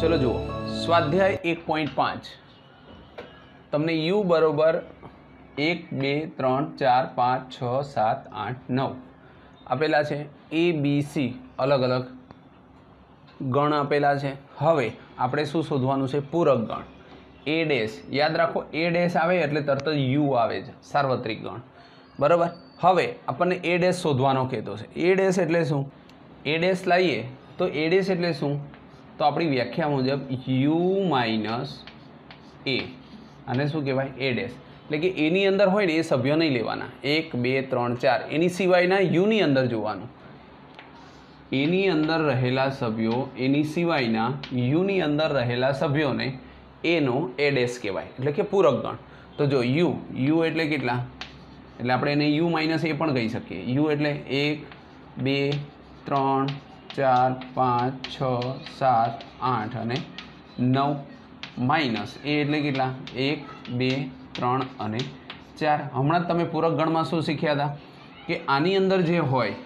चलो जुओ स्वाध्याय 1.5 तमने u बराबर 1 2 3 4 5 6 7 8 9 आपेला छे ए बी सी अलग अलग गण आपेला छे। हवे आपणे शुं शोधवानुं छे? पूरक गण ए डैश। याद राखो ए डैश आवे एटले तरत ज u आवे छे, सार्वत्रिक गण बराबर। हवे आपणे ए डैश शोधवानो कहेतो छे। ए डैश एटले शुं? ए डैश लाईए तो ए डैश एटले शुं? तो अपनी व्याख्या मुजब u माइनस ए आने शुं कहेवाय? ए डैश। એટલે કે એની અંદર હોય ને એ સભ્યો નહીં લેવાના 1 2 3 4 એની સિવાયના u ની અંદર જોવાનું। એની અંદર રહેલા સભ્યો એની સિવાયના u ની અંદર રહેલા સભ્યોને એનો એ ડેશ કહેવાય એટલે કે પૂરક ગણ। તો જો u એટલે કેટલા? એટલે આપણે એને u માઇનસ એ પણ કહી શકીએ। u એટલે 1 2 3 4 5 6 7 8 અને 9 માઇનસ એ એટલે કેટલા? 1 2 3 અને 4। હમણાં જ તમે પૂરક ગણમાં શું શીખ્યા હતા કે આની અંદર જે હોય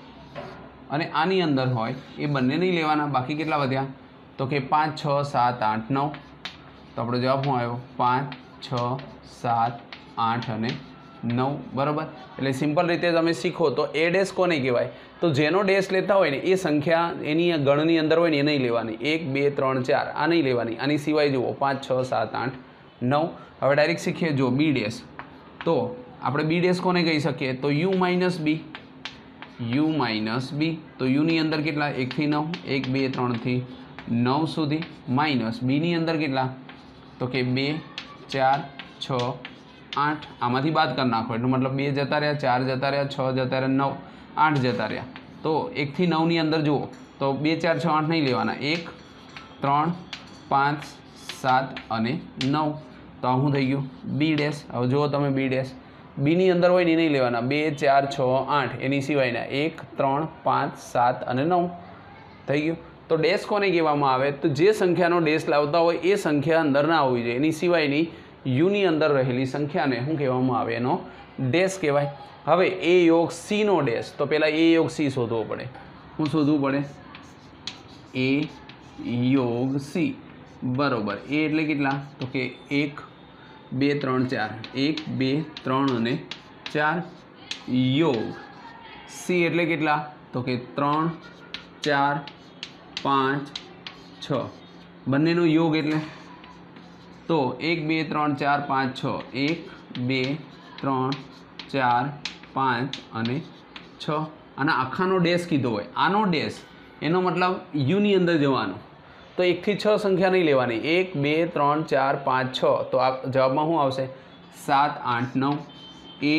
અને આની અંદર હોય એ બંને નહીં લેવાના। બાકી કેટલા વધ્યા? તો કે 5 6 7 8 9। તો આપણો જવાબ શું આવ્યો? 5 6 7 8 અને 9 બરાબર। એટલે સિમ્પલ રીતે તમે શીખો તો એ ડેશ કોને કહેવાય? તો જેનો ડેશ લેતા હોય ને એ સંખ્યા એની ગણની અંદર હોય ને એ નહીં લેવાની। 1 2 3 4 આ નહીં લેવાની। આની સિવાય જુઓ 5 6 7 8 9। હવે ડાયરેક્ટ શીખીએ જો બી ડેશ। તો આપણે બી ડેશ કોને કહી શકીએ? તો u માઇનસ બી। u માઇનસ બી તો યુની અંદર કેટલા? 1 થી 9 1 2 3 થી 9 સુધી માઇનસ બીની અંદર કેટલા? તો કે 2 4 6 8 આમાંથી બાદ કરી નાખો એટલે મતલબ 2 જતા રહ્યા 4 જતા રહ્યા 6 જતા રહ્યા 9 8 જતા રહ્યા। તો 1 થી 9 ની અંદર જુઓ તો 2 4 6 8 નહીં લેવાના 1 3 5 7 અને 9। તો શું થઈ ગયું? B dash. હવે જુઓ તમે બી ડેશ બીની અંદર હોય ને નહીં લેવાના 2 4 6 8 એની સિવાયના 1 3 5 7 અને 9 થઈ ગયું। તો ડેશ કોને કહેવામાં આવે? તો જે સંખ્યાનો ડેશ લાવતા હોય એ સંખ્યા અંદર ના હોવી જોઈએ, એની સિવાયની યુની અંદર રહેલી સંખ્યાને શું કહેવામાં આવે? એનો ડેશ કહેવાય। હવે એ યોગ સી નો ડેશ તો પહેલાં એ યોગ સી શોધવો પડે। શું શોધવું પડે? એ યોગ સી બરાબર। એ એટલે કેટલા? તો કે 1 2 3 4 1 2 3 અને 4 યોગ સી એટલે કેટલા? તો કે 3 4 5 6 બંનેનો યોગ એટલે તો 1 2 3 4 5 6 1 2 3 4 5 અને 6 અને આખાનો ડેશ કીધો હોય આનો ડેશ એનો મતલબ યુની અંદર જવાનો। તો 1 થી 6 સંખ્યા નહીં લેવાની 1 2 3 4 5 6 તો આ જવાબમાં શું આવશે? 7 8 9 એ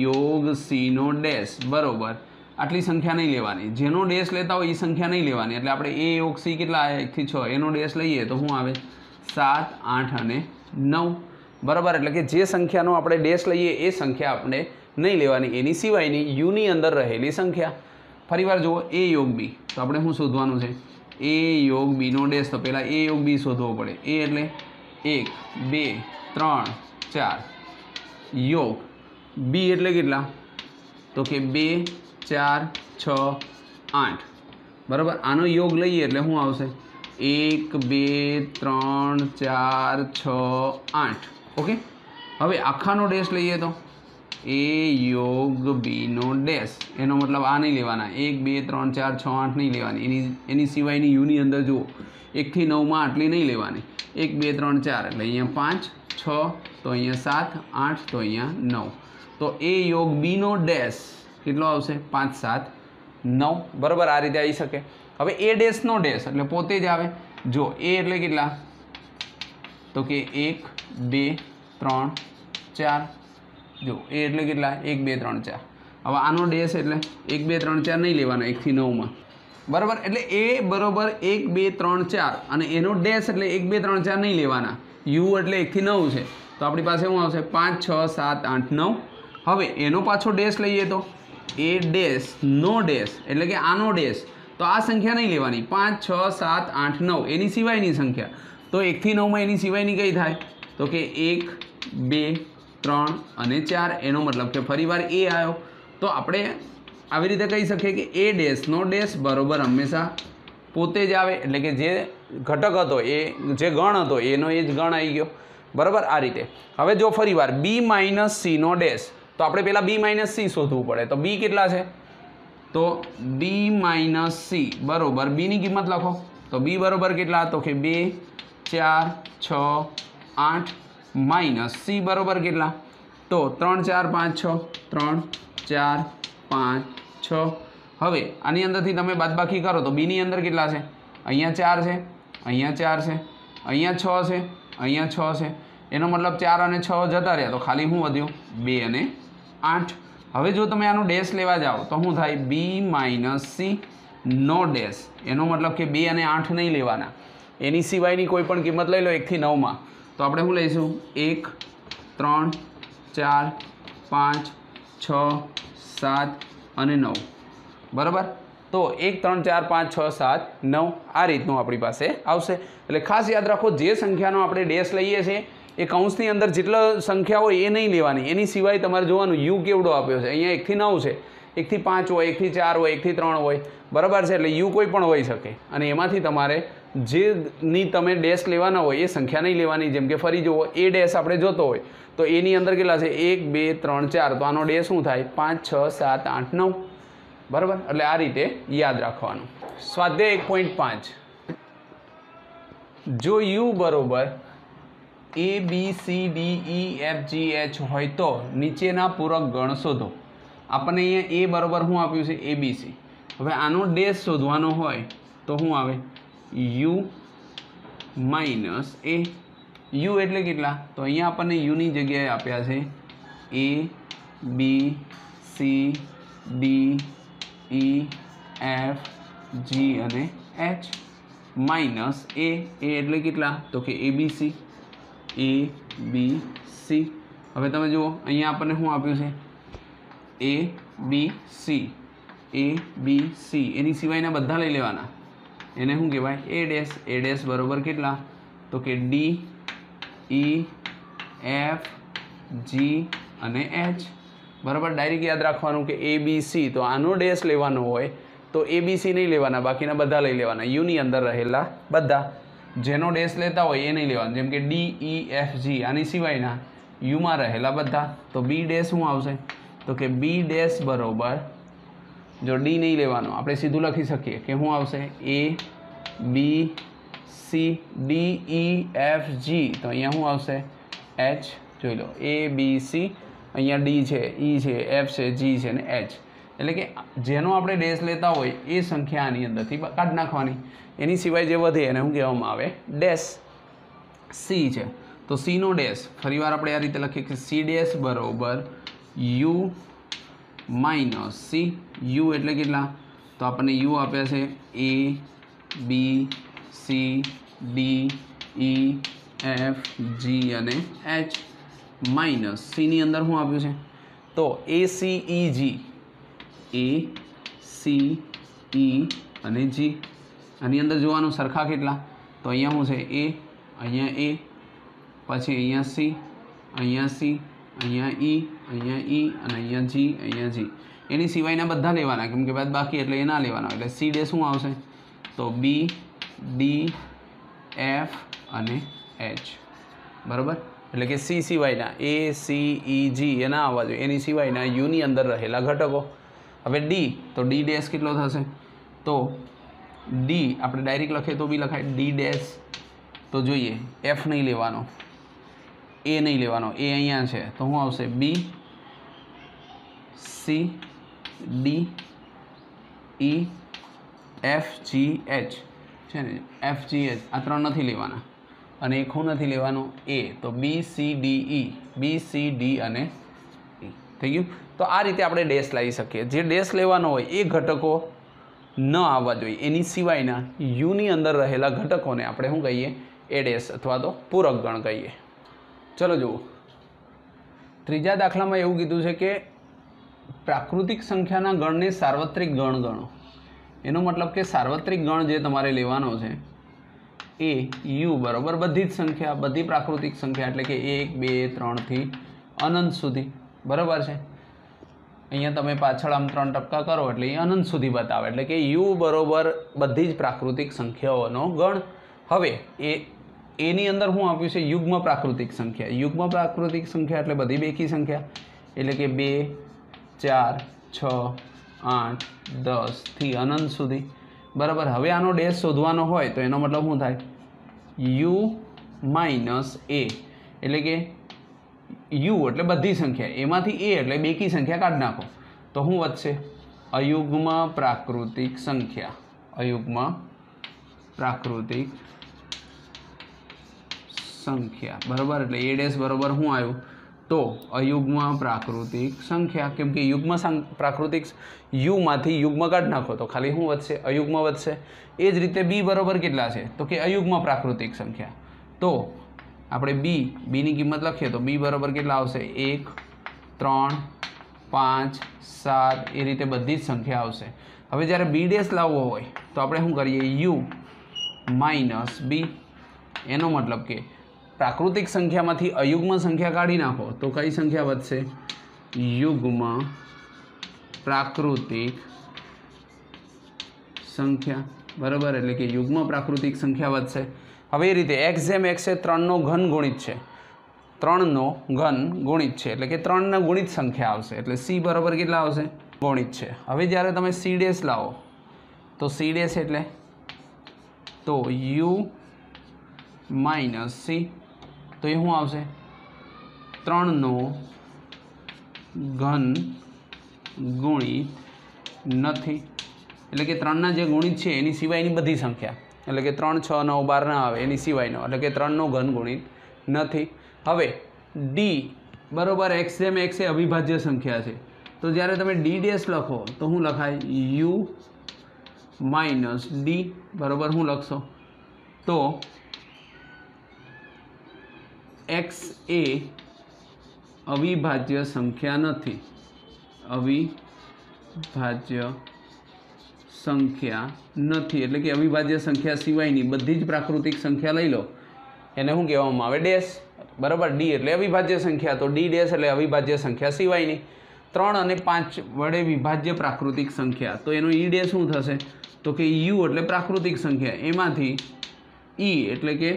યોગ સીનો ડેશ બરાબર। આટલી સંખ્યા નહીં લેવાની, જેનો ડેશ લેતા હોય એ સંખ્યા નહીં લેવાની। એટલે આપણે એ યોગ સી કેટલા આવે? 1 થી 6 એનો ડેશ લઈએ તો શું આવે? 7 8 અને 9 બરાબર। એટલે કે જે સંખ્યાનો આપણે ડેશ લઈએ એ સંખ્યા આપણે નહીં લેવાની, એની સિવાયની યુની અંદર રહેલી સંખ્યા। ફરીવાર જુઓ એ યોગ બી તો આપણે શું શોધવાનું છે? એ યોગ બીનો ડેશ તો પહેલાં એ યોગ બી શોધવો પડે। એ એટલે 1 2 3 4 યોગ બી એટલે કેટલા? તો કે 2 4 6 8 બરાબર। આનો યોગ લઈએ એટલે શું આવશે? 1 2 3 4 6 8 ઓકે। હવે આખાનો ડેશ લઈએ તો એ યોગ બીનો ડેશ એનો મતલબ આ નહીં લેવાના 1 2 3 4 6 8 નહીં લેવાની, એની સિવાયની યુની અંદર જુઓ 1 થી 9માં આટલી નહીં લેવાની 1 2 3 4 એટલે અહીંયા 5 6 તો અહીંયા 7 8 તો અહીંયા 9। તો એ યોગ બીનો ડેશ કેટલો આવશે? 5 7 9 બરાબર। આ રીતે આવી શકે। હવે એ ડેશનો ડેશ એટલે પોતે જ આવે। જો એ એટલે કેટલા? તો કે 1 2 3 4 જો એ એટલે કેટલા? 1 2 3 4। હવે આનો ડેશ એટલે 1 2 3 4 નહીં લેવાના 1 થી 9માં બરાબર। એટલે એ બરાબર 1 2 3 4 અને એનો ડેશ એટલે 1 2 3 4 નહીં લેવાના, યુ એટલે 1 થી 9 છે તો આપણી પાસે શું આવશે? 5 6 7 8 9। હવે એનો પાછો ડેશ લઈએ તો એ ડેશ નો ડેશ એટલે કે આનો ડેશ તો આ સંખ્યા નહીં લેવાની 5 6 7 8 9 એની સિવાયની સંખ્યા। તો 1 થી 9માં એની સિવાયની કઈ થાય? તો કે 1 2 3 અને 4 એનો મતલબ કે ફરીવાર એ આવ્યો। તો આપણે આવી રીતે કહી શકીએ કે એ ડેશનો ડેશ બરાબર હંમેશા પોતે જ આવે એટલે કે જે ઘટક હતો એ જે ગણ હતો એનો એ જ ગણ આવી ગયો બરાબર આ રીતે। હવે જો ફરીવાર બી માઇનસ સીનો ડેશ તો આપણે પહેલાં બી માઇનસ સી શોધવું પડે તો બી કેટલા છે તો બી માઇનસ સી બરાબર બીની કિંમત લખો તો બી બરાબર કેટલા તો કે 2 4 6 8 માઇનસ સી બરાબર કેટલા તો 3 4 5 6 3 4 5 6 હવે આની અંદરથી તમે બાદબાકી કરો તો બીની અંદર કેટલા છે અહીંયા 4 છે અહીંયા 4 છે અહીંયા 6 છે અહીંયા 6 છે એનો મતલબ 4 અને 6 જતા રહ્યા તો ખાલી શું વધ્યું 2 અને 8 હવે જો તમે આનો ડેશ લેવા જાઓ તો શું થાય બી માઇનસ સી નો ડેશ એનો મતલબ કે 2 અને 8 નહીં લેવાના એની સિવાયની કોઈ પણ કિંમત લઈ લો 1 થી 9 માં તો આપણે શું લઈશું 1 3 4 5 6 7 અને 9 બરાબર તો 1 3 4 5 6 7 9 આ રીતનું આપણી પાસે આવશે એટલે ખાસ યાદ રાખો જે સંખ્યાનો આપણે ડેશ લઈએ છીએ એ કૌંસની અંદર જેટલા સંખ્યા હોય એ નહીં લેવાની એની સિવાય તમારે જોવાનું યુ કેવડો આપ્યો છે અહીંયા 1 થી 9 છે 1 થી 5 હોય 1 થી 4 હોય 1 થી 3 હોય બરાબર છે એટલે યુ કોઈ પણ હોઈ શકે અને એમાંથી તમારે જેની તમે ડેશ લેવાના હોય એ સંખ્યા નહીં લેવાની જેમ કે ફરી જુઓ એ ડેશ આપણે જોતો હોય તો એની અંદર કેટલા છે 1 2 3 4 તો આનો ડેશ શું થાય 5 6 7 8 9 બરાબર એટલે આ રીતે યાદ રાખવાનું। સ્વાધ્યાય 1.5 જો યુ બરોબર A B C D E F G H હોય તો નીચેના પૂરક ગણ શોધો। આપણને અહીંયા એ બરોબર શું આપ્યું છે એબીસી હવે આનો ડેશ શોધવાનો હોય તો શું આવે યુ માઇનસ એ યુ એટલે કેટલા તો અહીંયા આપણને યુની જગ્યાએ આપ્યા છે A B C D E F G અને એચ માઇનસ એ એટલે કેટલા તો કે એબીસી એ બી સી હવે તમે જુઓ અહીંયા આપણને શું આપ્યું છે એ બી સી એની સિવાયના બધા લઈ લેવાના એને શું કહેવાય એ ડેશ બરાબર કેટલા તો કે ડી ઈ એફ જી અને એચ બરાબર ડાયરેક્ટ યાદ રાખવાનું કે એ બી સી તો આનો ડેશ લેવાનો હોય તો એ બી સી નહીં લેવાના બાકીના બધા લઈ લેવાના યુની અંદર રહેલા બધા જેનો ડેશ લેતા હોય એ નહીં લેવાનું જેમ કે ડી ઈ એફ જી આની સિવાયના યુમાં રહેલા બધા તો બી ડેશ શું આવશે તો કે બી ડેશ બરાબર જો ડી નહીં લેવાનો આપણે સીધું લખી શકીએ કે શું આવશે A B C D E F G તો અહીંયા શું આવશે એચ જોઈ લો એ બી સી અહીંયા ડી છે ઈ છે એફ છે જી છે ને એચ એટલે કે જેનો આપણે ડેશ લેતા હોય એ સંખ્યા આની અંદરથી કાઢી નાખવાની એની સિવાય જે વધે એને શું કહેવામાં આવે ડેશ સી છે તો સીનો ડેશ ફરીવાર આપણે આ રીતે લખીએ કે સી ડેશ બરાબર યુ માઇનસ સી યુ એટલે કેટલા તો આપણને યુ આપ્યા છે A B C D E F G અને એચ માઇનસ સીની અંદર શું આપ્યું છે તો A C E G A C E અને જી આની અંદર જોવાનું સરખા કેટલા તો અહીંયા શું છે એ અહીંયા એ પછી અહીંયા સી અહીંયા સી અહીંયા ઈ અહીંયા ઈ અને અહીંયા જી એની સિવાયના બધા લેવાના કેમ કે બાદ બાકી એટલે એ ના લેવાના એટલે સી ડે શું આવશે તો બી ડી એફ અને એચ બરાબર એટલે કે સી સિવાયના એ સી ઈ જી એ ના આવવા જોઈએ એની સિવાયના યુની અંદર રહેલા ઘટકો હવે ડી તો ડી ડેશ કેટલો થશે તો ડી આપણે ડાયરેક્ટ લખીએ તો બી લખાય ડી ડેશ તો જોઈએ એફ નહીં લેવાનો એ નહીં લેવાનો એ અહીંયા છે તો શું આવશે B C D E F G H છે ને એફ જી એચ આ ત્રણ નથી લેવાના અને એક શું નથી લેવાનું એ તો બી સી ડી અને ઈ થઈ ગયું તો આ રીતે આપણે ડેશ લાવી શકીએ જે ડેશ લેવાનો હોય એ ઘટકો ન આવવા જોઈએ એની સિવાયના યુની અંદર રહેલા ઘટકોને આપણે શું કહીએ એ ડેશ અથવા તો પૂરક ગણ કહીએ। ચલો જુઓ ત્રીજા દાખલામાં એવું કીધું છે કે પ્રાકૃતિક સંખ્યાના ગણને સાર્વત્રિક ગણ ગણો એનો મતલબ કે સાર્વત્રિક ગણ જે તમારે લેવાનો છે એ યુ બરાબર બધી જ સંખ્યા બધી પ્રાકૃતિક સંખ્યા એટલે કે 1 2 3 થી અનંત સુધી બરાબર છે અહીંયા તમે પાછળ આમ 3 ટપકા કરો એટલે એ અનંત સુધી બતાવે એટલે કે યુ બરાબર બધી જ પ્રાકૃતિક સંખ્યાઓનો ગણ। હવે એની અંદર શું આપ્યું છે? યુગ્મ પ્રાકૃતિક સંખ્યા. યુગ્મ પ્રાકૃતિક સંખ્યા એટલે બધી બેકી સંખ્યા, એટલે કે 2 4 6 8 10 થી અનંત સુધી. બરાબર. હવે આનો ડેશ શોધવાનો હોય તો એનો મતલબ શું થાય? યુ માઇનસ એ, એટલે કે યુ એટલે બધી સંખ્યા, એમાંથી એ એટલે બેકી સંખ્યા કાઢી નાખો તો શું વધશે? અયુગ્મ પ્રાકૃતિક સંખ્યા. અયુગ્મ પ્રાકૃતિક સંખ્યા. બરાબર. એટલે એ ડેશ બરાબર શું આવ્યું? તો અયુગ્મ પ્રાકૃતિક સંખ્યા. કેમ કે યુગ્મ પ્રાકૃતિક યુમાંથી યુગ્મ કાઢી નાખો તો ખાલી શું વધશે? અયુગ્મ વધશે. એ જ રીતે બી બરાબર કેટલા છે? તો કે અયુગ્મ પ્રાકૃતિક સંખ્યા. તો આપણે બીની કિંમત લખીએ તો બી બરાબર કેટલા આવશે? 1 3 5 7 એ રીતે બધી જ સંખ્યા આવશે. હવે જ્યારે બી ડેશ લાવવો હોય તો આપણે શું કરીએ? યુ માઇનસ બી. એનો મતલબ કે પ્રાકૃતિક સંખ્યામાંથી અયુગ્મ સંખ્યા કાઢી નાખો તો કઈ સંખ્યા વધશે? યુગ્મ પ્રાકૃતિક સંખ્યા. બરાબર. એટલે કે યુગ્મ પ્રાકૃતિક સંખ્યા વધશે. હવે એ રીતે એક્સ જેમ એક્સ એ 3નો ઘન ગુણિત છે. 3નો ઘન ગુણિત છે એટલે કે 3ના ગુણિત સંખ્યા આવશે. એટલે સી બરાબર કેટલા આવશે? ગુણિત છે. હવે જ્યારે તમે સી ડેશ લાવો તો સી ડેશ એટલે તો યુ માઇનસ સી. તો એ શું આવશે? 3નો ઘન ગુણિત નથી, એટલે કે 3ના જે ગુણિત છે એની સિવાયની બધી સંખ્યા, એટલે કે 3 6 9 12 ના આવે એની સિવાયનો, એટલે કે 3નો ઘન ગુણિત નથી. હવે ડી બરાબર એક્સ જેમ એક્સ એ અવિભાજ્ય સંખ્યા છે. તો જ્યારે તમે ડી ડેશ લખો તો શું લખાય? You minus D. બરાબર. શું લખશો? તો એક્સ એ અવિભાજ્ય સંખ્યા નથી. અવિભાજ્ય સંખ્યા નથી એટલે કે અવિભાજ્ય સંખ્યા સિવાયની બધી જ પ્રાકૃતિક સંખ્યા લઈ લો એને શું કહેવામાં આવે? ડેશ. બરાબર. ડી એટલે અવિભાજ્ય સંખ્યા, તો ડી ડેશ એટલે અવિભાજ્ય સંખ્યા સિવાયની. 3 અને 5 વડે વિભાજ્ય પ્રાકૃતિક સંખ્યા, તો એનો ઈ ડેશ શું થશે? તો કે યુ એટલે પ્રાકૃતિક સંખ્યા, એમાંથી ઈ એટલે કે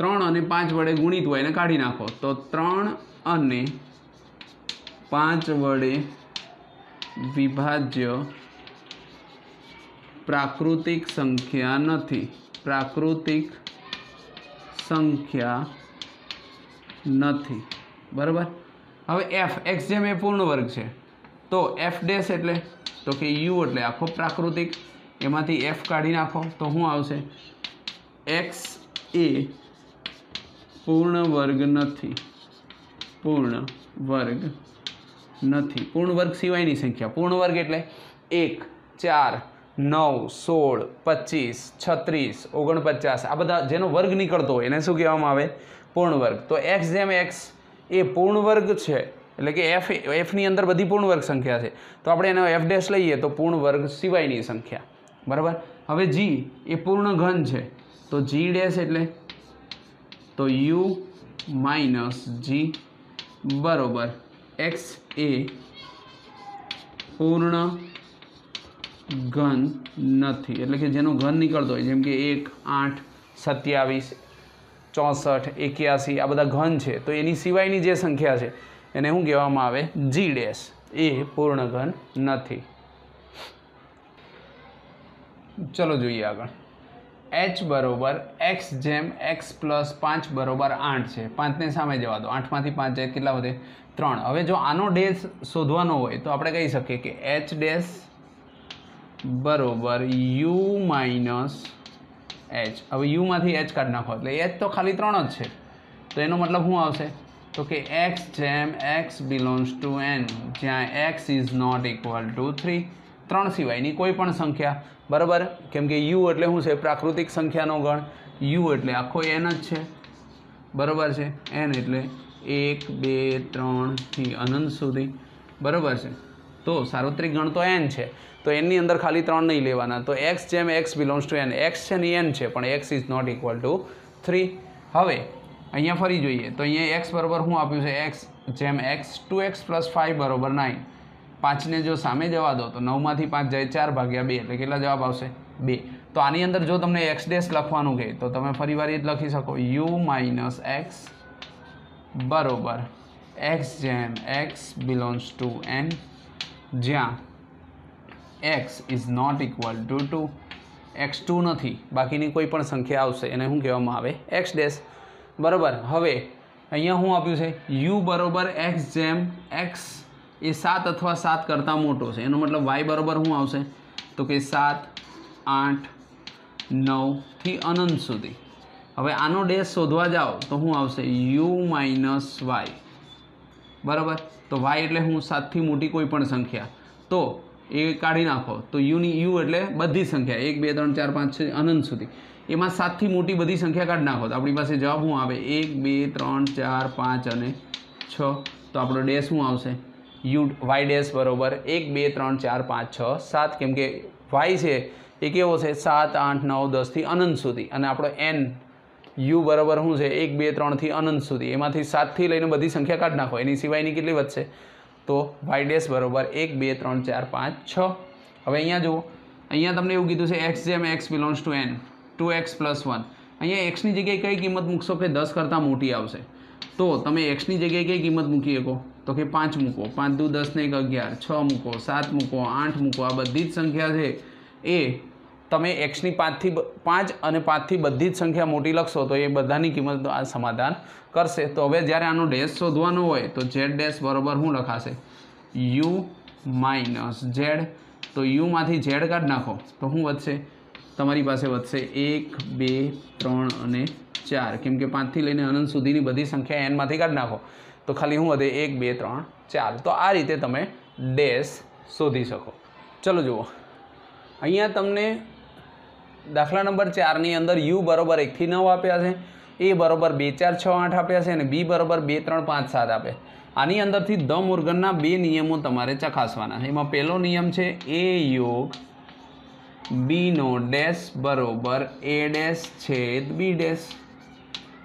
3 અને 5 વડે ગુણિત હોય એને કાઢી નાખો તો 3 અને 5 વડે વિભાજ્ય પ્રાકૃતિક સંખ્યા નથી. પ્રાકૃતિક સંખ્યા નથી. બરાબર. હવે એફ એક્સ જેમ એ પૂર્ણ વર્ગ છે તો એફ ડેશ એટલે તો કે યુ એટલે આખો પ્રાકૃતિક, એમાંથી એફ કાઢી નાખો તો શું આવશે? એક્સ એ પૂર્ણ વર્ગ નથી. પૂર્ણ વર્ગ નથી. પૂર્ણ વર્ગ સિવાયની સંખ્યા. પૂર્ણ વર્ગ એટલે 1 4 9 16 25 36 49 આ બધા જેનો વર્ગ નીકળતો હોય એને શું કહેવામાં આવે? પૂર્ણ વર્ગ. તો એક્સ જેમ એક્સ એ પૂર્ણ વર્ગ છે એટલે કે એફની અંદર બધી પૂર્ણ વર્ગ સંખ્યા છે તો આપણે એનો એફ ડેશ લઈએ તો પૂર્ણ વર્ગ સિવાયની સંખ્યા. બરાબર. હવે જી એ પૂર્ણ ઘન છે તો જી ડેશ એટલે તો યુ માઇનસ જી. બરાબર. એક્સ એ પૂર્ણ ઘન નથી એટલે કે જેનો ઘન નીકળતો હોય, જેમ કે 1 8 27 64 81 આ બધા ઘન છે તો એની સિવાયની જે સંખ્યા છે એને શું કહેવામાં આવે? જી ડેશ. એ પૂર્ણ ઘન નથી. ચલો જોઈએ આગળ. એચ બરોબર એક્સ જેમ એક્સ પ્લસ 5 બરોબર 8 છે. 5ને સામે જવા દો, 8માંથી 5 જાય કેટલા વધે? 3. હવે જો આનો ડેશ શોધવાનો હોય તો આપણે કહી શકીએ કે એચ ડેશ બરોબર યુ માઇનસ એચ. હવે યુમાંથી એચ કાઢી નાખો એટલે એચ તો ખાલી 3 જ છે તો એનો મતલબ શું આવશે? તો કે એક્સ જેમ એક્સ બિલોંગ્સ ટુ એન જ્યાં x is not equal to 3. 3 સિવાયની કોઈ પણ સંખ્યા. બરાબર. કેમ કે યુ એટલે શું છે? પ્રાકૃતિક સંખ્યાનો ગણ. યુ એટલે આખો એન જ છે. બરાબર છે. એન એટલે 1 2 3 થી અનંત સુધી. બરાબર છે. તો સાર્વત્રિક ગણ તો એન છે તો એની અંદર ખાલી 3 નહીં લેવાના. તો એક્સ જેમ x belongs to N, x છે ને એન છે પણ x is not equal to 3. હવે અહીંયા ફરી જોઈએ તો અહીંયા એક્સ બરાબર શું આપ્યું છે? એક્સ જેમ એક્સ 2x + 5 બરાબર 9. 5ને જો સામે જવા દો તો 9માંથી 5 જાય 4 ભાગ્યા 2 એટલે કેટલા જવાબ આવશે? 2. तो आनी अंदर जो तमने एक्स डैश लखवानुं कहे तो तमे फरीवार ए ज लखी शको u माइनस एक्स बरोबर एक्स जेम एक्स बिलोंग्स टू n ज्यां x is not equal to 2 x2 नहीं बाकी कोई पण संख्या आवशे एने शुं कहेवामां आवे एक्स डैश बराबर। हवे अहींया शुं आप्युं छे u बराबर एक्स जेम एक्स ए 7 अथवा 7 करता मोटो छे एनो मतलब y बराबर शुं आवशे तो कि 7 8 9 थी अनंत सुधी। हवे आनो डैश शोधवा जाओ तो शुं आवशे u माइनस वाय बराबर। तो y एटले शुं 7 थी मोटी कोई पण संख्या तो ए काढ़ी नाखो तो u नी u एटले बधी संख्या 1 2 3 4 5 6 अनंत सुधी एमां 7 थी मोटी बधी संख्या काढ़ी नाखो तो आपणी पासे जवाब शुं आवे 1 2 3 4 5 અને 6 तो आपणो डैश शुं आवशे u y डैश बराबर 1 2 3 4 5 6 7 केम के y छे ए केवो छे 7 8 9 10 थी अनंत सुधी अने आपणो n u बराबर शुं छे 1 2 3 थी अनंत सुधी एमांथी 7 थी लईने बधी संख्या काढी नाखो एनी सिवायनी केटली वधशे तो y डैश बराबर 1 2 3 4 5 6। हवे अहींया जुओ अहींया तमने एवुं कीधुं छे x जेम x belongs to n 2x + 1 अहींया x नी जग्याए कई किंमत मूकशो के 10 करता मोटी आवशे तो तमे x नी जग्याए कई किंमत मूकी शको तो कि 5 मूको 5 दू 10 ने 1 11 6 मूको 7 मूको 8 मूको आ बधी ज संख्या छे ए तमे x नी 5 અને 5 थी बधी ज संख्या मोटी लखशो तो ए बधानी किंमत आ समाधान करशे। तो हवे ज्यारे आनो डैश शोधवानो होय तो z डैश बराबर शुं लखाशे u माइनस z तो u मांथी z काढी नाखो तो शुं वधशे तमारी पासे वधशे 1 2 3 અને 4 केम के 5 थी लईने अनंत सुधीनी बधी संख्या n मांथी काढी नाखो तो खाली शुं वधे 1 2 3 4 तो आ रीते तमे डैश शोधी शको। चलो जुओ अहींया तमने दाखला नंबर 4 नी अंदर u बराबर 1 થી 9 आप्या छे a बराबर 2 4 6 8 आप्या छे અને b बराबर 2 3 5 7 आपे। आनी अंदरथी द मोर्गनना बे नियमो तमारे चकासवाना। एमां पहेलो नियम छे a योग b नो डैश बराबर a डैश छेद b डैश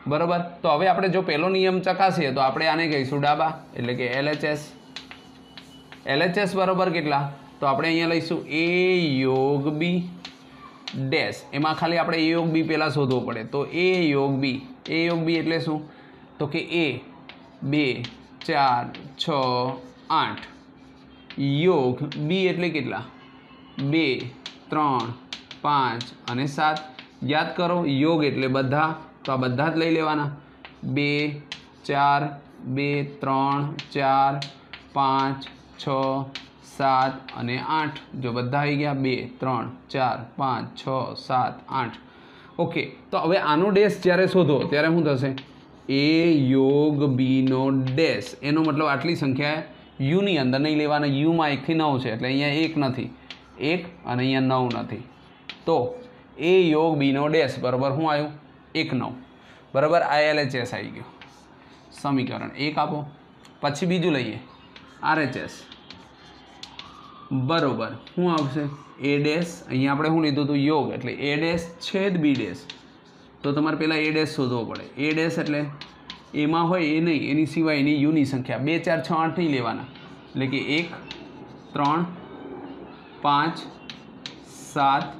बराबर। तो हवे आपणे जो पहेलो नियम चकासीए तो आपणे आने कहीशुं डाबा एटले के LHS LHS बराबर केटला तो आपणे अहींया लईशुं a योग b डैश एमां खाली आपणे a योग b पहेला शोधवो पड़े तो a योग b एटले शुं तो कि a 2 4 6 8 योग b एटले केटला 2 3 5 અને 7 याद करो योग एटले बधा तो आ बधा ज लई लेवाना 2 4 2 3 4 5 6 7 અને 8 जो बधा आई गया 2 3 4 5 6 7 8 ओके। तो हवे आनो डैश ज्यारे शोधो त्यारे शुं थशे ए योग बी नो डैश एनो मतलब आटली संख्या u नी अंदर नहीं लेवाना u में 1 થી 9 है એટલે અહીંયા 1 નથી 1 અને અહીંયા 9 નથી तो a योग b नो डैश बराबर શું આવ્યું 1 9 बराबर आ LHS आई गयो समीकरण 1 आपो। પછી બીજું લઈએ RHS बराबर શું આવશે a डैश અહીંયા આપણે શું લીધું હતું योग એટલે a डैश છેદ b डैश तो तमारे पहला ए डैश शोधवो पड़े ए डैश एटले एमां होय ए नहीं एनी सिवाय एनी यू नी संख्या 2 4 6 8 नहीं लेवाना એટલે કે 1 3 5 7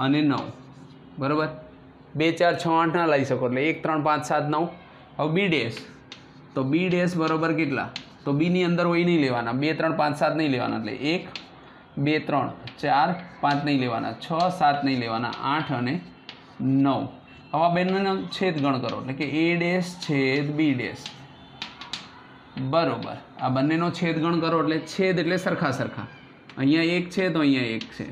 અને 9 बराबर 2 4 6 8 ना लई शको એટલે 1 3 5 7 9 હવે बी डैश तो बी डैश बराबर केटला तो बी नी अंदर होय नहीं लेवाना 2 3 5 7 नहीं लेवाना એટલે 1 2 3 4 5 नहीं लेवाना 6 7 नहीं लेवाना 8 અને 9 હવે આ બંનેનો છેદ ગણ કરો એટલે કે a ડેશ છેદ b ડેશ બરોબર આ બંનેનો છેદ ગણ કરો એટલે છેદ એટલે સરખા સરખા અહીંયા 1 છે તો અહીંયા 1 છે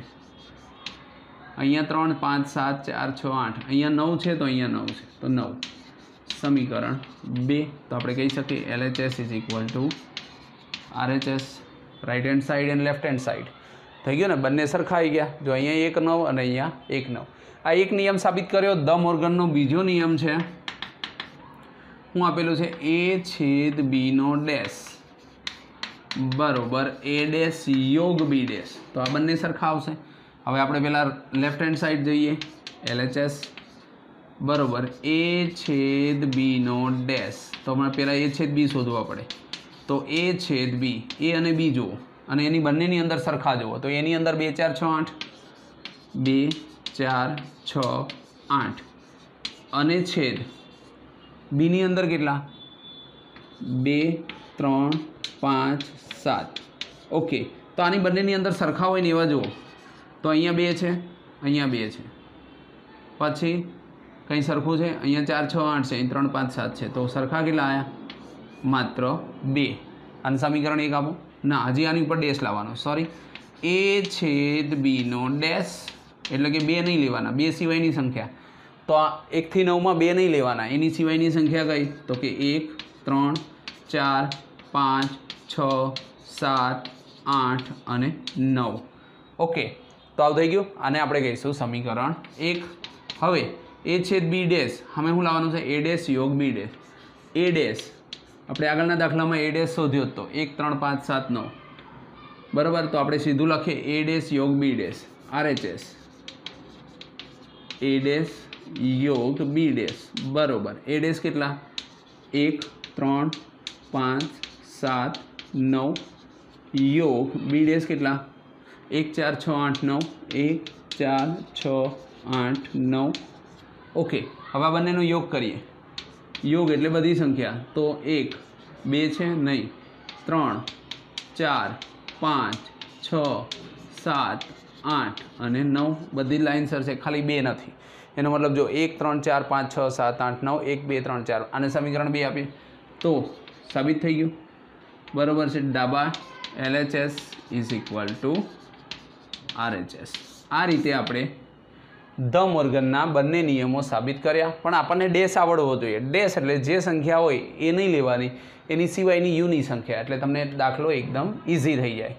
અહીંયા 3 5 7 4 6 8 અહીંયા 9 છે તો અહીંયા 9 છે તો 9 સમીકરણ 2 તો આપણે કહી શકીએ LHS is equal to RHS right hand side and left hand side થઈ ગયું ને બંને સરખા આવી ગયા જો અહીંયા 1 9 અને અહીંયા 1 9 आ एक नियम साबित कर्यो द मोर्गननो बीजो नियम छे हूँ आपेलू छे ए छेद बी नो डैश बराबर ए डैश योग बी डैश तो आ बंने सरखा आवशे। हवे आपणे पहेला लेफ्ट हेन्ड साइड जोईए LHS बराबर ए छेद बी नो डैश तो हमणां पहेला ए छेद बी शोधवा पड़े तो ए छेद बी ए अने बी जुओ अने एनी बंनेनी अंदर सरखा जुओ तो एनी अंदर 2 4 6 8 2 4 6 8 અને છેદ બીની અંદર કેટલા 2 3 5 7 ઓકે તો આની બંનેની અંદર સરખા હોય ને એવા જુઓ તો અહીંયા 2 છે અહીંયા 2 છે પછી કંઈ સરખું છે અહીંયા 4 6 8 છે અહીં 3 5 7 છે તો સરખા કેટલા આવ્યા માત્ર 2 અને સમીકરણ 1 આપો ના હજી આની ઉપર ડેશ લાવવાનો સોરી a છેદ b નો ડેશ એટલે કે 2 નહીં લેવાના 2 સિવાયની સંખ્યા તો આ 1 થી 9 માં 2 નહીં લેવાના એની સિવાયની સંખ્યા કઈ તો કે 1 3 4 5 6 7 8 અને 9 ઓકે તો આવું થઈ ગયું આને આપણે કહીશું સમીકરણ 1 હવે a છેદ b ડેશ અમે શું લાવવાનું છે a ડેશ યોગ b ડેશ a ડેશ આપણે આગળના દાખલામાં a ડેશ શોધ્યો હતો 1 3 5 7 9 બરાબર તો આપણે સીધું લખીએ a ડેશ યોગ b dash RHS a dash યોગ b ડેશ બરાબર a ડેશ કેટલા 1 3 5 7 9 યોગ b ડેશ કેટલા 1 4 6 8 9 1 4 6 8 9 ઓકે હવે આ બંનેનો યોગ કરીએ યોગ એટલે બધી સંખ્યા તો 1 2 છે નહીં 3 4 5 6 7 8 અને 9 બધી લાઇનસર છે ખાલી 2 નથી એનો મતલબ જો 1 3 4 5 6 7 8 9 1 2 3 4 આને સમીકરણ 2 આપીએ તો સાબિત થઈ ગયું બરાબર છે ડાબા LHS is equal to RHS આ રીતે આપણે ધ મોર્ગનના બંને નિયમો સાબિત કર્યા પણ આપણને ડેશ આવડવો જોઈએ ડેશ એટલે જે સંખ્યા હોય એ નહીં લેવાની એની સિવાયની યુની સંખ્યા એટલે તમને દાખલો એકદમ ઇઝી થઈ જાય